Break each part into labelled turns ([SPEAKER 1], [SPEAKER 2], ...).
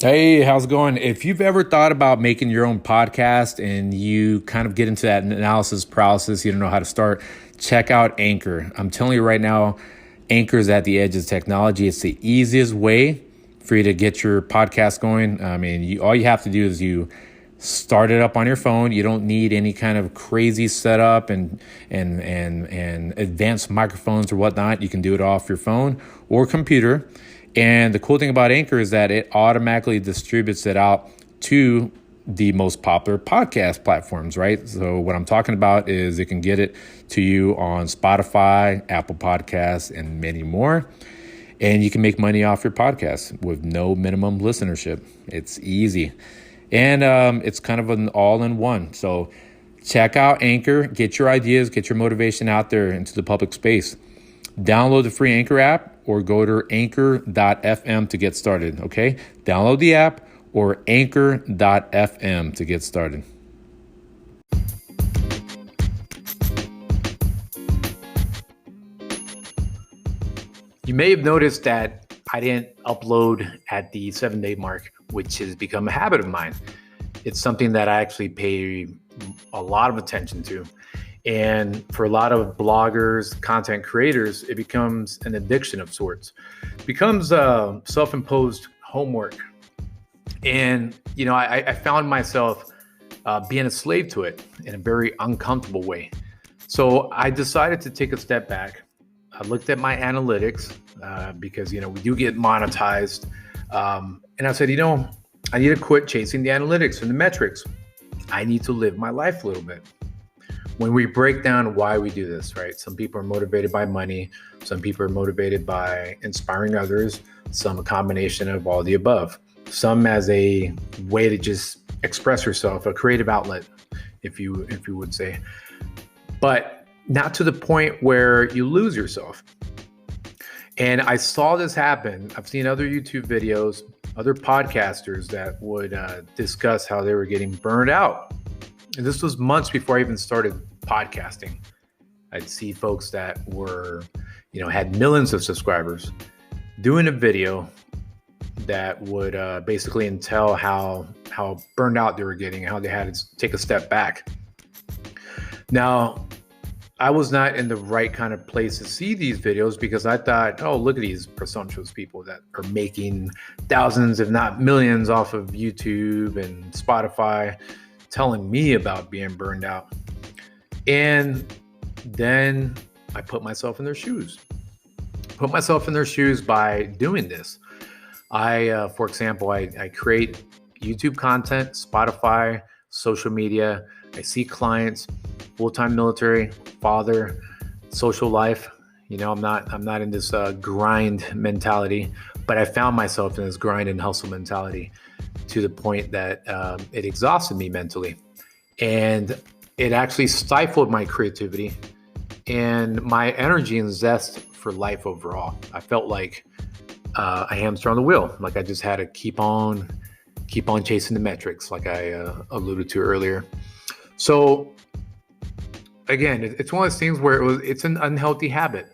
[SPEAKER 1] Hey, how's it going? If you've ever thought about making your own podcast and you kind of get into that analysis paralysis, you don't know how to start, check out Anchor. I'm telling you right now, Anchor is at the edge of technology. It's the easiest way for you to get your podcast going. I mean, all you have to do is you start it up on your phone. You don't need any kind of crazy setup and advanced microphones or whatnot. You can do it off your phone or computer. And the cool thing about Anchor is that it automatically distributes it out to the most popular podcast platforms, right? So what I'm talking about is it can get it to you on Spotify, Apple Podcasts, and many more. And you can make money off your podcast with no minimum listenership. It's easy. And it's kind of an all-in-one. So check out Anchor, get your ideas, get your motivation out there into the public space. Download the free Anchor app or go to anchor.fm to get started, okay? Download the app or anchor.fm to get started. You may have noticed that I didn't upload at the 7-day mark, which has become a habit of mine. It's something that I actually pay a lot of attention to. And for a lot of bloggers, content creators, it becomes an addiction of sorts. It becomes self-imposed homework. And, I found myself being a slave to it in a very uncomfortable way. So I decided to take a step back. I looked at my analytics because, we do get monetized. And I said, I need to quit chasing the analytics and the metrics. I need to live my life a little bit. When we break down why we do this, right? Some people are motivated by money. Some people are motivated by inspiring others. Some a combination of all the above. Some as a way to just express yourself, a creative outlet, if you would say. But not to the point where you lose yourself. And I saw this happen. I've seen other YouTube videos, other podcasters that would discuss how they were getting burned out. And this was months before I even started podcasting. I'd see folks that were, had millions of subscribers doing a video that would basically entail how burned out they were getting, how they had to take a step back. Now, I was not in the right kind of place to see these videos because I thought, oh, look at these presumptuous people that are making thousands, if not millions, off of YouTube and Spotify, telling me about being burned out. And then I put myself in their shoes. Put myself in their shoes by doing this. For example, I create YouTube content, Spotify, social media. I see clients, full-time military, father, social life. I'm not in this grind mentality, but I found myself in this grind and hustle mentality to the point that it exhausted me mentally. And it actually stifled my creativity and my energy and zest for life overall. I felt like a hamster on the wheel. Like I just had to keep on chasing the metrics, like I alluded to earlier. So again, it's one of those things where it's an unhealthy habit.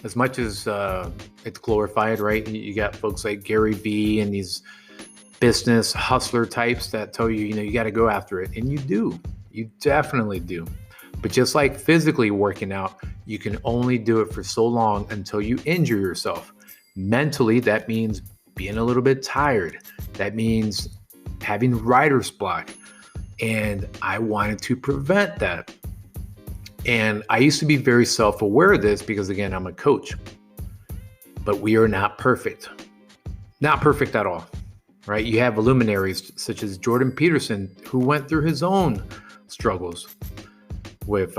[SPEAKER 1] As much as it's glorified, right? You got folks like Gary Vee and these business hustler types that tell you, you got to go after it. And you do. You definitely do. But just like physically working out, you can only do it for so long until you injure yourself. Mentally, that means being a little bit tired. That means having writer's block. And I wanted to prevent that. And I used to be very self-aware of this because, again, I'm a coach. But we are not perfect. Not perfect at all, right? You have luminaries such as Jordan Peterson, who went through his own struggles with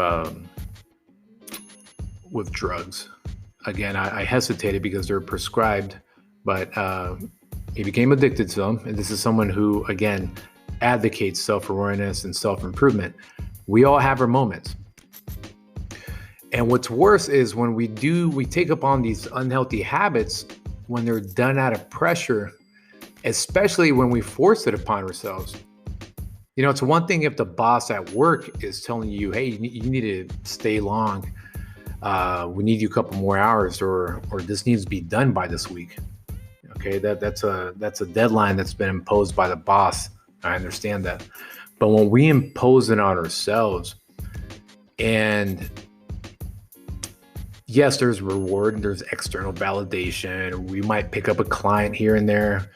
[SPEAKER 1] drugs. Again, I hesitated because they're prescribed, but he became addicted to them. And this is someone who, again, advocates self-awareness and self-improvement. We all have our moments. And what's worse is when we take up on these unhealthy habits when they're done out of pressure, especially when we force it upon ourselves. It's one thing if the boss at work is telling you, hey, you need to stay long. We need you a couple more hours or this needs to be done by this week. Okay, that's a deadline that's been imposed by the boss. I understand that. But when we impose it on ourselves, and yes, there's reward and there's external validation. We might pick up a client here and there,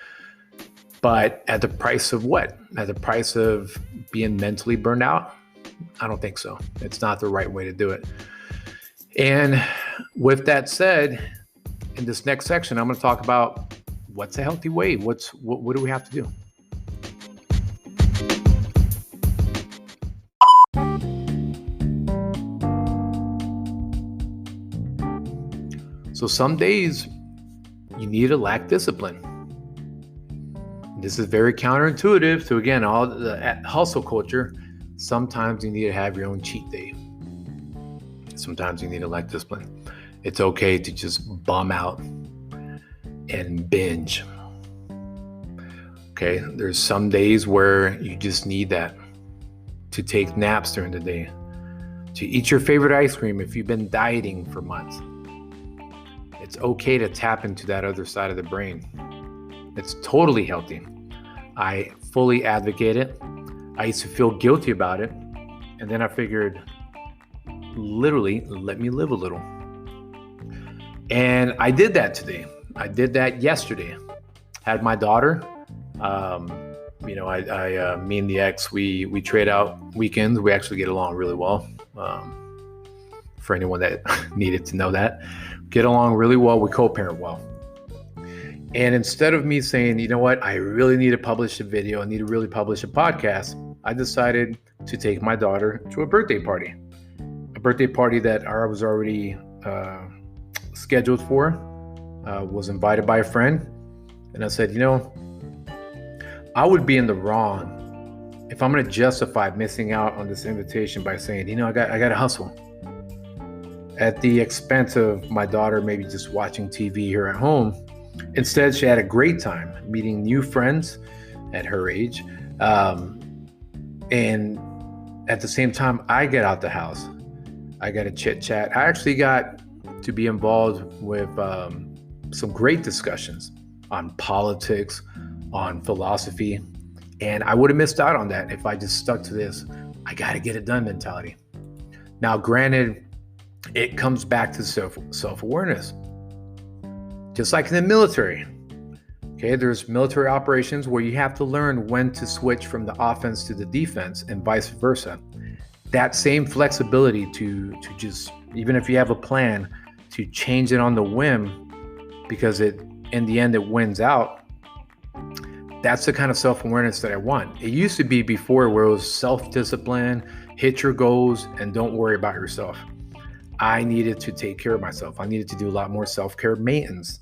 [SPEAKER 1] but at the price of what? At the price of being mentally burned out? I don't think so. It's not the right way to do it. And with that said, in this next section, I'm going to talk about what's a healthy way. What do we have to do? So some days you need to lack discipline. This is very counterintuitive to, again, all the hustle culture. Sometimes you need to have your own cheat day. Sometimes you need to lack discipline. It's okay to just bum out and binge. Okay, there's some days where you just need that, to take naps during the day, to eat your favorite ice cream if you've been dieting for months. It's okay to tap into that other side of the brain. It's totally healthy. I fully advocate it. I used to feel guilty about it. And then I figured, literally, let me live a little. And I did that today. I did that yesterday. Had my daughter. Me and the ex, we trade out weekends. We actually get along really well. For anyone that needed to know that. Get along really well. We co-parent well. And instead of me saying, you know what, I really need to publish a video, I need to really publish a podcast, I decided to take my daughter to a birthday party that I was already scheduled for, was invited by a friend. And I said, I would be in the wrong if I'm going to justify missing out on this invitation by saying, I got to hustle at the expense of my daughter maybe just watching TV here at home. Instead, she had a great time meeting new friends at her age. And at the same time, I get out the house. I got to chit chat. I actually got to be involved with some great discussions on politics, on philosophy. And I would have missed out on that if I just stuck to this, I got to get it done mentality. Now, granted, it comes back to self-awareness. Just like in the military. Okay, there's military operations where you have to learn when to switch from the offense to the defense and vice versa. That same flexibility to just, even if you have a plan, to change it on the whim because in the end it wins out. That's the kind of self-awareness that I want. It used to be before where it was self-discipline, hit your goals, and don't worry about yourself. I needed to take care of myself. I needed to do a lot more self-care maintenance.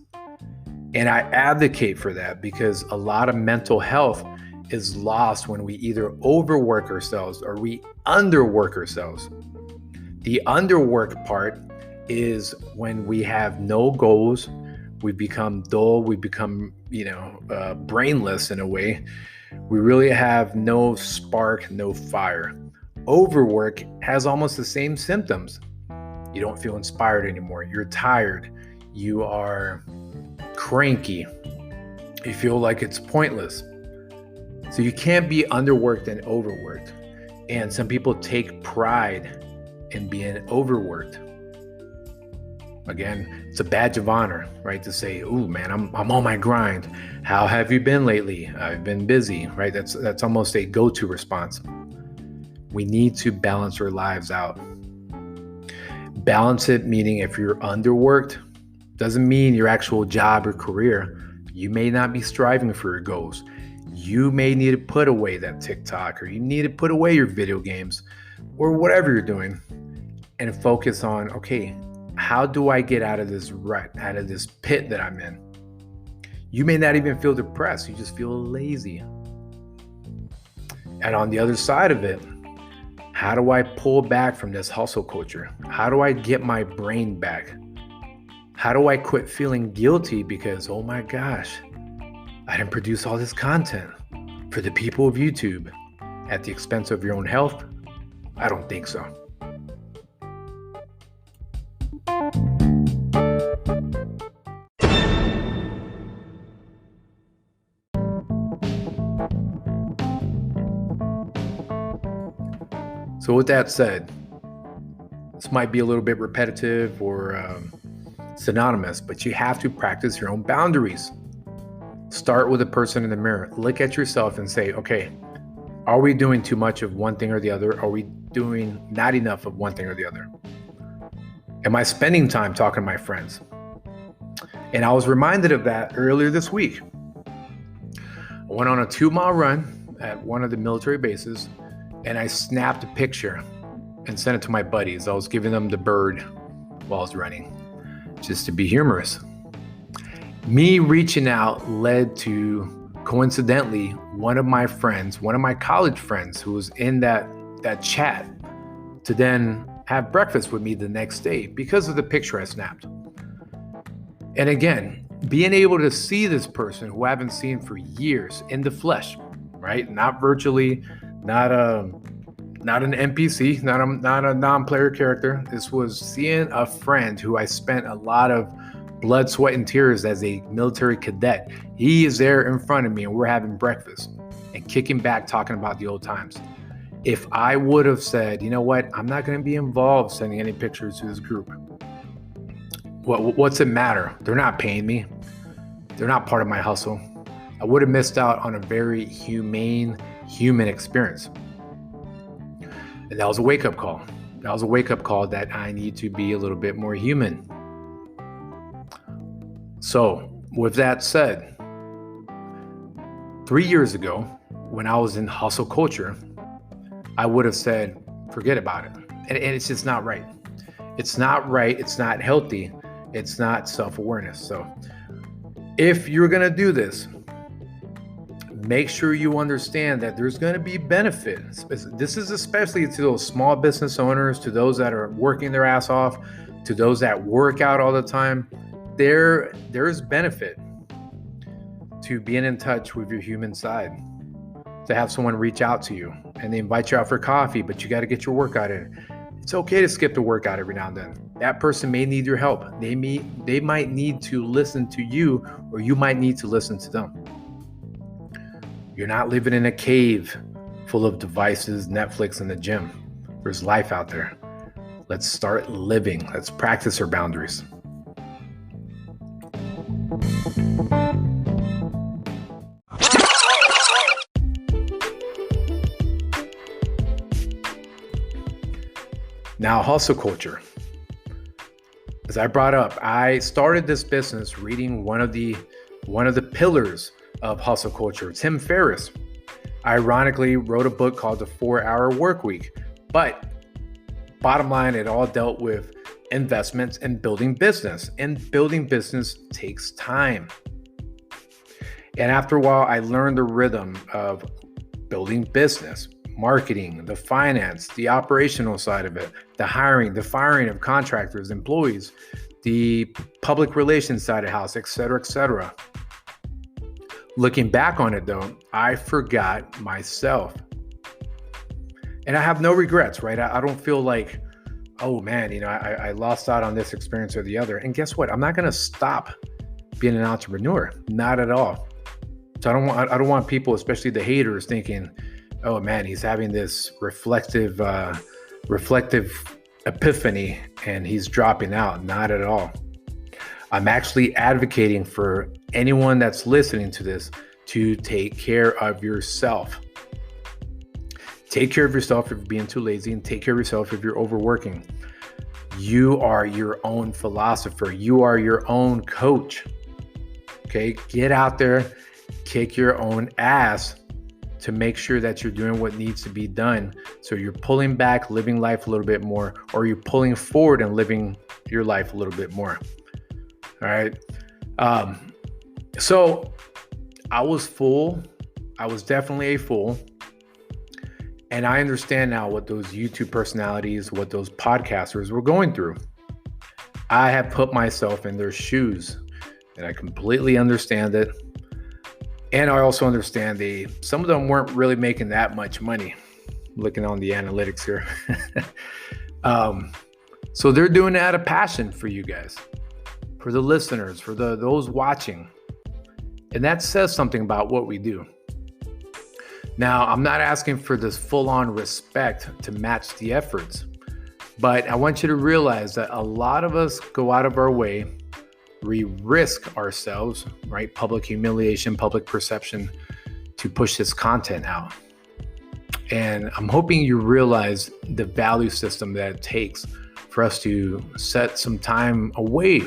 [SPEAKER 1] And I advocate for that because a lot of mental health is lost when we either overwork ourselves or we underwork ourselves. The underwork part is when we have no goals, we become dull, we become, brainless in a way. We really have no spark, no fire. Overwork has almost the same symptoms. You don't feel inspired anymore. You're tired. You are cranky. You feel like it's pointless. So you can't be underworked and overworked. And some people take pride in being overworked. Again, it's a badge of honor, right? To say, "Ooh, man, I'm on my grind. How have you been lately? I've been busy," right? That's almost a go-to response. We need to balance our lives out. Balance it, meaning if you're underworked, doesn't mean your actual job or career. You may not be striving for your goals. You may need to put away that TikTok, or you need to put away your video games, or whatever you're doing, and focus on, okay, how do I get out of this rut, out of this pit that I'm in? You may not even feel depressed. You just feel lazy. And on the other side of it, how do I pull back from this hustle culture? How do I get my brain back? How do I quit feeling guilty because, oh my gosh, I didn't produce all this content for the people of YouTube at the expense of your own health? I don't think so. So with that said, this might be a little bit repetitive or synonymous, but you have to practice your own boundaries. Start with the person in the mirror. Look at yourself and say, okay, are we doing too much of one thing or the other? Are we doing not enough of one thing or the other? Am I spending time talking to my friends? And I was reminded of that earlier this week. I went on a 2-mile run at one of the military bases, and I snapped a picture and sent it to my buddies. I was giving them the bird while I was running, just to be humorous. Me reaching out led to, coincidentally, one of my friends, one of my college friends who was in that chat, to then have breakfast with me the next day because of the picture I snapped. And again, being able to see this person who I haven't seen for years in the flesh, right? Not virtually, not an NPC, not a non-player character. This was seeing a friend who I spent a lot of blood, sweat, and tears as a military cadet. He is there in front of me and we're having breakfast and kicking back, talking about the old times. If I would have said, you know what, I'm not going to be involved sending any pictures to this group. What's it matter? They're not paying me. They're not part of my hustle. I would have missed out on a very humane human experience. And that was a wake-up call. That was a wake-up call that I need to be a little bit more human. So, with that said, 3 years ago, when I was in hustle culture, I would have said, forget about it. And it's just not right. It's not right. It's not healthy. It's not self-awareness. So, if you're going to do this, make sure you understand that there's going to be benefits. This is especially to those small business owners, to those that are working their ass off, to those that work out all the time. There's benefit to being in touch with your human side, to have someone reach out to you and they invite you out for coffee, but you got to get your workout in. It's okay to skip the workout every now and then. That person may need your help. They might need to listen to you, or you might need to listen to them. You're not living in a cave full of devices, Netflix, and the gym. There's life out there. Let's start living. Let's practice our boundaries. Now, hustle culture. As I brought up, I started this business reading one of the pillars of hustle culture, Tim Ferriss. Ironically, wrote a book called The 4-Hour Workweek. But bottom line, it all dealt with investments and building business. And building business takes time. And after a while, I learned the rhythm of building business, marketing, the finance, the operational side of it, the hiring, the firing of contractors, employees, the public relations side of the house, et cetera, et cetera. Looking back on it though, I forgot myself. And I have no regrets, right? I don't feel like, oh man, I lost out on this experience or the other. And guess what? I'm not going to stop being an entrepreneur. Not at all. So I don't want people, especially the haters, thinking, oh man, he's having this reflective epiphany and he's dropping out. Not at all. I'm actually advocating for anyone that's listening to this to take care of yourself. Take care of yourself if you're being too lazy, and take care of yourself if you're overworking. You are your own philosopher. You are your own coach. Okay, get out there, kick your own ass to make sure that you're doing what needs to be done. So you're pulling back, living life a little bit more, or you're pulling forward and living your life a little bit more. All right. So I was full. I was definitely a fool. And I understand now what those YouTube personalities, what those podcasters were going through. I have put myself in their shoes and I completely understand it. And I also understand some of them weren't really making that much money. Looking on the analytics here. So they're doing it out of passion for you guys, for the listeners, for those watching. And that says something about what we do. Now, I'm not asking for this full-on respect to match the efforts, but I want you to realize that a lot of us go out of our way, we risk ourselves, right? Public humiliation, public perception, to push this content out. And I'm hoping you realize the value system that it takes for us to set some time away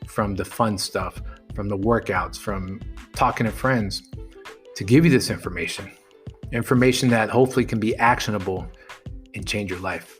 [SPEAKER 1] from the fun stuff, from the workouts, from talking to friends, to give you this information that hopefully can be actionable and change your life.